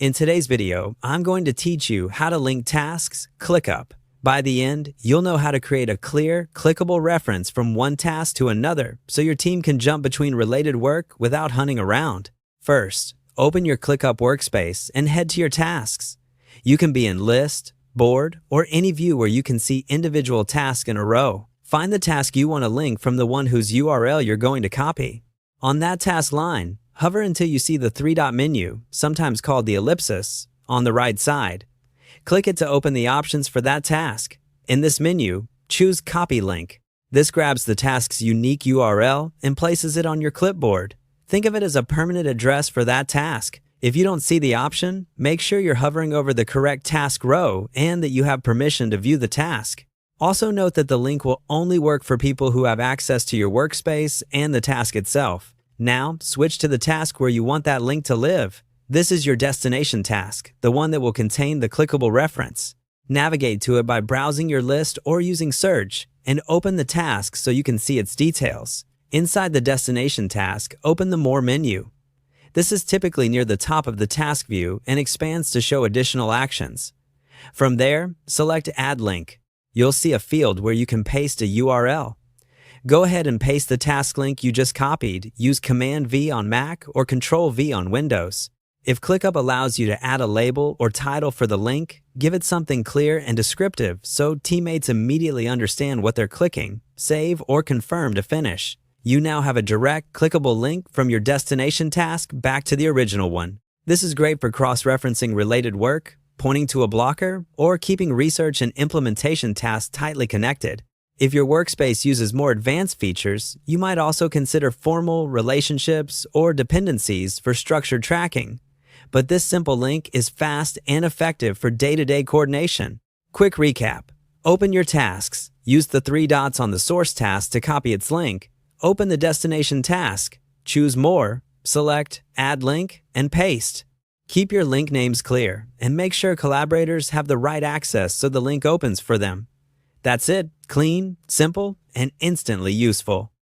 In today's video, I'm going to teach you how to link tasks ClickUp. By the end, you'll know how to create a clear, clickable reference from one task to another so your team can jump between related work without hunting around. First, open your ClickUp workspace and head to your tasks. You can be in List, Board, or any view where you can see individual tasks in a row. Find the task you want to link from the one whose URL you're going to copy. On that task line, hover until you see the three-dot menu, sometimes called the ellipsis, on the right side. Click it to open the options for that task. In this menu, choose Copy Link. This grabs the task's unique URL and places it on your clipboard. Think of it as a permanent address for that task. If you don't see the option, make sure you're hovering over the correct task row and that you have permission to view the task. Also note that the link will only work for people who have access to your workspace and the task itself. Now, switch to the task where you want that link to live. This is your destination task, the one that will contain the clickable reference. Navigate to it by browsing your list or using search, and open the task so you can see its details. Inside the destination task, open the More menu. This is typically near the top of the task view and expands to show additional actions. From there, select Add Link. You'll see a field where you can paste a URL. Go ahead and paste the task link you just copied. Use Command-V on Mac or Control-V on Windows. If ClickUp allows you to add a label or title for the link, give it something clear and descriptive so teammates immediately understand what they're clicking, save, or confirm to finish. You now have a direct, clickable link from your destination task back to the original one. This is great for cross-referencing related work, pointing to a blocker, or keeping research and implementation tasks tightly connected. If your workspace uses more advanced features, you might also consider formal relationships or dependencies for structured tracking. But this simple link is fast and effective for day-to-day coordination. Quick recap. Open your tasks. Use the three dots on the source task to copy its link. Open the destination task. Choose More, select Add Link, and paste. Keep your link names clear, and make sure collaborators have the right access so the link opens for them. That's it. Clean, simple, and instantly useful.